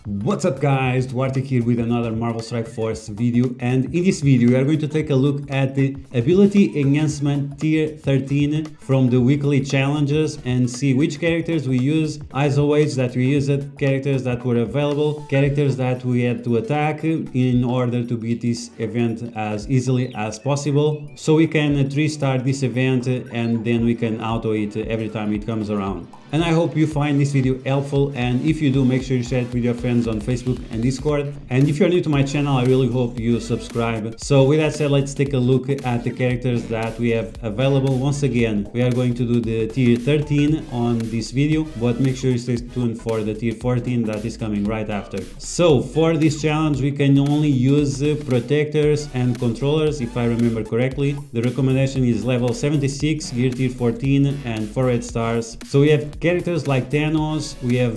What's up guys, Duarte here with another Marvel Strike Force video, and in this video we are going to take a look at the ability enhancement tier 13 from the weekly challenges and see which characters we use, ISO weights that we used, characters that were available, characters that we had to attack in order to beat this event as easily as possible, so we can 3-star this event and then we can auto it every time it comes around. And I hope you find this video helpful, and if you do, make sure you share it with your friends on Facebook and Discord. And if you're new to my channel, I really hope you subscribe. So with that said, let's take a look at the characters that we have available. Once again, we are going to do the tier 13 on this video, but make sure you stay tuned for the tier 14 that is coming right after. So for this challenge, we can only use protectors and controllers, if I remember correctly. The recommendation is level 76, gear tier 14 and 4 red stars. So we have characters like Thanos, we have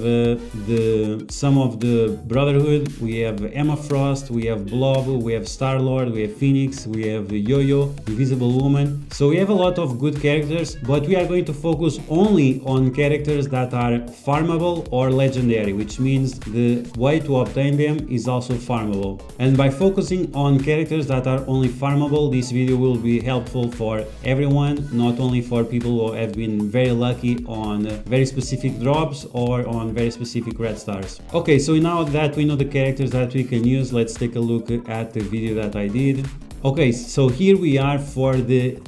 some of the Brotherhood, we have Emma Frost, we have Blob, we have Star-Lord, we have Phoenix, we have Yo-Yo, Invisible Woman. So we have a lot of good characters, but we are going to focus only on characters that are farmable or legendary, which means the way to obtain them is also farmable. And by focusing on characters that are only farmable, this video will be helpful for everyone, not only for people who have been very lucky on very specific drops or on very specific red stars. Okay, so now that we know the characters that we can use, let's take a look at the video that I did. Okay, so here we are for the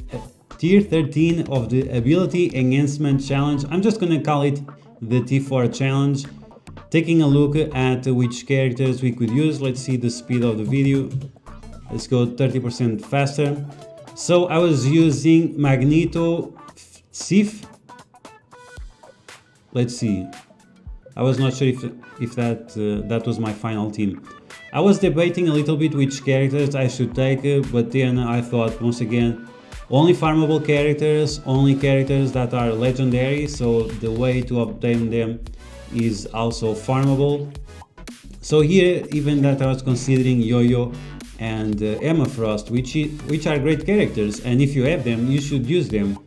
tier 13 of the ability enhancement challenge. I'm just gonna call it the T4 challenge. Taking a look at which characters we could use. Let's see the speed of the video. Let's go 30% faster. So I was using Magneto, Sif. Let's see. I was not sure if that was my final team. I was debating a little bit which characters I should take, but then I thought once again, only farmable characters, only characters that are legendary, so the way to obtain them is also farmable. So here, even that I was considering Yo-Yo and Emma Frost, which are great characters, and if you have them, you should use them.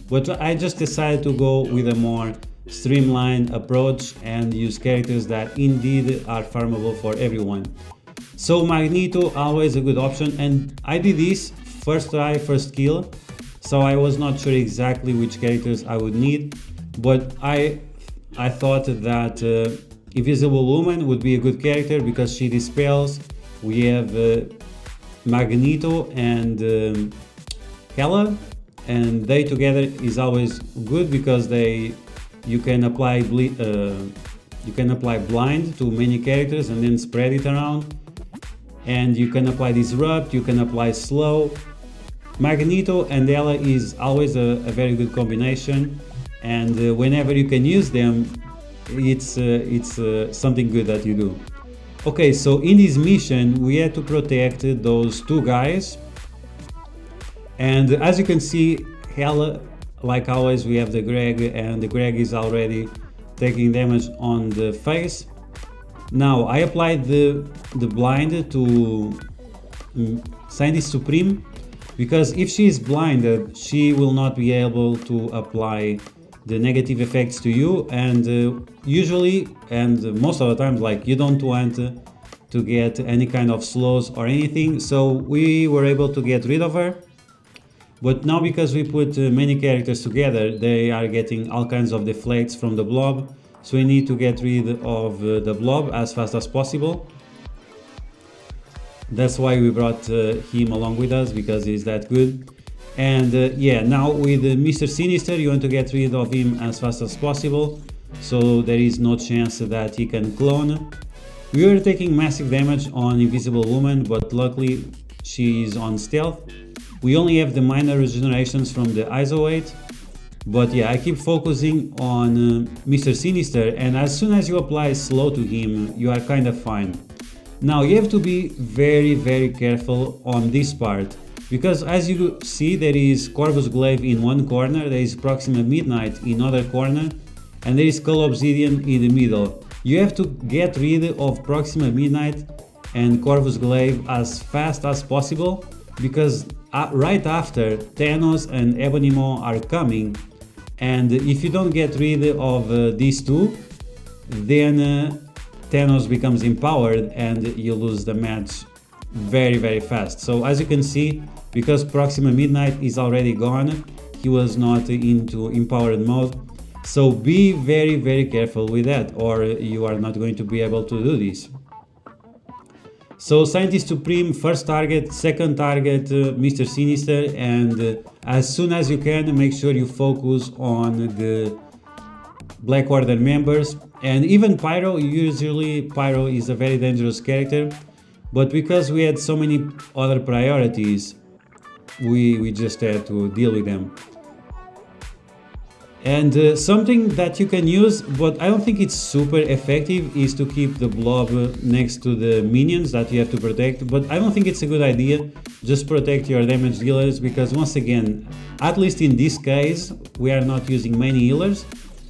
But I just decided to go with a more streamlined approach and use characters that indeed are farmable for everyone. So Magneto, always a good option, and I did this first try, first kill, so I was not sure exactly which characters I would need, but I thought that Invisible Woman would be a good character because she dispels. We have Magneto and Hela, and they together is always good because you can apply blind to many characters and then spread it around, and you can apply disrupt, you can apply slow. Magneto and Hela is always a very good combination, and whenever you can use them, it's something good that you do. Okay, so in this mission we had to protect those two guys, and as you can see, Hela, like always, we have the Greg, and the Greg is already taking damage on the face. Now I applied the blind to Sandy Supreme, because if she is blinded, she will not be able to apply the negative effects to you, and usually and most of the times, like, you don't want to get any kind of slows or anything, so we were able to get rid of her. But now, because we put many characters together, they are getting all kinds of deflects from the blob, so we need to get rid of the blob as fast as possible. That's why we brought him along with us, because he's that good. And yeah, now with Mr. Sinister, you want to get rid of him as fast as possible, so there is no chance that he can clone. We were taking massive damage on Invisible Woman, but luckily she is on stealth. We only have the minor regenerations from the ISO weight, but yeah, I keep focusing on Mr. Sinister, and as soon as you apply slow to him, you are kind of fine. Now you have to be very careful on this part, because as you see, there is Corvus Glaive in one corner, there is Proxima Midnight in other corner, and there is Skull Obsidian in the middle. You have to get rid of Proxima Midnight and Corvus Glaive as fast as possible, because right after, Thanos and Ebony Maw are coming, and if you don't get rid of these two, then Thanos becomes empowered and you lose the match very fast. So as you can see, because Proxima Midnight is already gone, he was not into empowered mode. So be very careful with that, or you are not going to be able to do this. So Scientist Supreme, first target, second target, Mr. Sinister, and as soon as you can, make sure you focus on the Black Order members. And even Pyro, usually Pyro is a very dangerous character, but because we had so many other priorities, we just had to deal with them. And something that you can use, but I don't think it's super effective, is to keep the blob next to the minions that you have to protect. But I don't think it's a good idea. Just protect your damage dealers, because once again, at least in this case, we are not using many healers.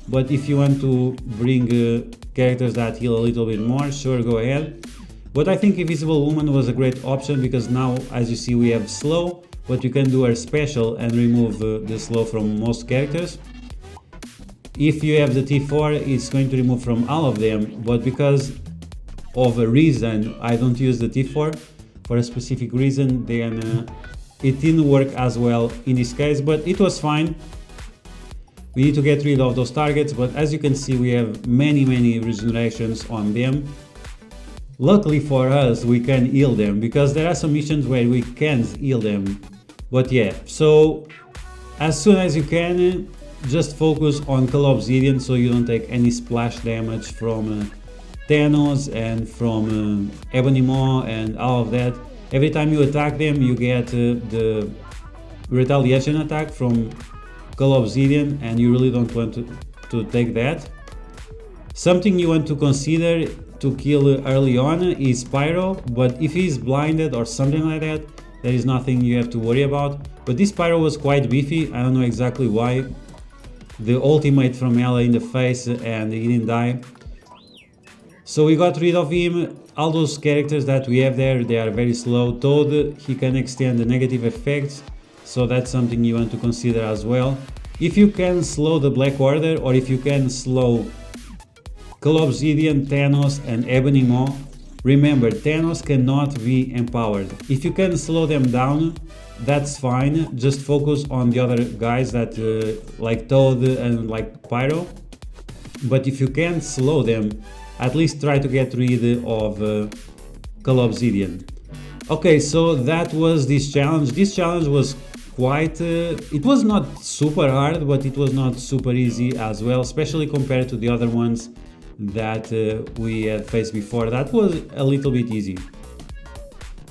But if you want to bring characters that heal a little bit more, sure, go ahead. But I think Invisible Woman was a great option, because now, as you see, we have slow, but you can do her special and remove the slow from most characters. If you have the T4, it's going to remove from all of them, but because of a reason I don't use the T4 for a specific reason, then it didn't work as well in this case, but it was fine. We need to get rid of those targets, but as you can see, we have many regenerations on them. Luckily for us, we can heal them, because there are some missions where we can't heal them. But yeah, so as soon as you can, just focus on Call Obsidian so you don't take any splash damage from Thanos and from Ebony Maw and all of that. Every time you attack them, you get the retaliation attack from Call Obsidian, and you really don't want to take that. Something you want to consider to kill early on is Pyro, but if he's blinded or something like that, there is nothing you have to worry about. But this Pyro was quite beefy, I don't know exactly why. The ultimate from Ella in the face and he didn't die. So we got rid of him. All those characters that we have there, they are very slow. Toad, he can extend the negative effects, so that's something you want to consider as well. If you can slow the Black Order, or if you can slow Call Obsidian, Thanos and Ebony Maw, remember, Thanos cannot be empowered. If you can slow them down, that's fine. Just focus on the other guys that like Toad and like Pyro. But if you can't slow them, at least try to get rid of Call Obsidian. Okay, so that was this challenge. This challenge was quite... it was not super hard, but it was not super easy as well, especially compared to the other ones that we had faced before. That was a little bit easy.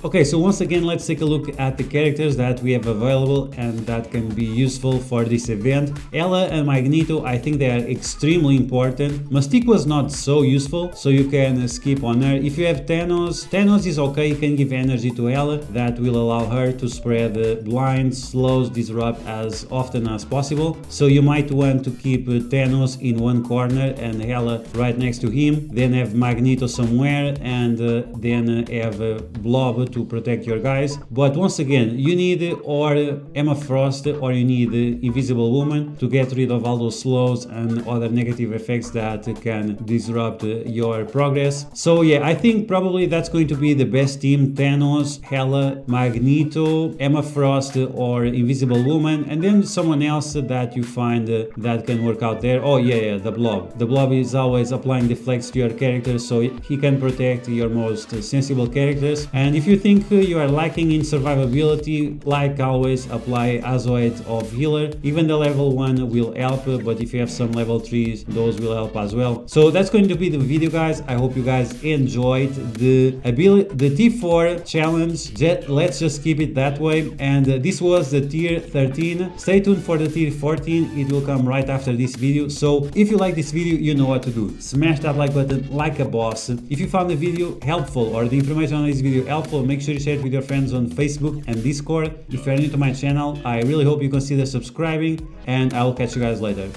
Okay, so once again, let's take a look at the characters that we have available and that can be useful for this event. Ella and Magneto, I think they are extremely important. Mystique was not so useful, so you can skip on her. If you have Thanos, Thanos is okay, you can give energy to Ella. That will allow her to spread blinds, slows, disrupt as often as possible. So you might want to keep Thanos in one corner and Ella right next to him. Then have Magneto somewhere, and then have Blob to protect your guys. But once again, you need or Emma Frost or you need Invisible Woman to get rid of all those slows and other negative effects that can disrupt your progress. So yeah, I think probably that's going to be the best team: Thanos, Hela, Magneto, Emma Frost or Invisible Woman, and then someone else that you find that can work out there. Oh yeah, the Blob. The Blob is always applying deflects to your characters, so he can protect your most sensible characters. And if you think you are lacking in survivability, like always, apply Azoid of Healer. Even the level 1 will help, but if you have some level 3s, those will help as well. So that's going to be the video, guys. I hope you guys enjoyed the T4 challenge. Let's just keep it that way. And this was the tier 13. Stay tuned for the tier 14. It will come right after this video. So if you like this video, you know what to do. Smash that like button like a boss. If you found the video helpful or the information on this video helpful, make sure you share it with your friends on Facebook and Discord. If you're new to my channel, I really hope you consider subscribing, and I will catch you guys later.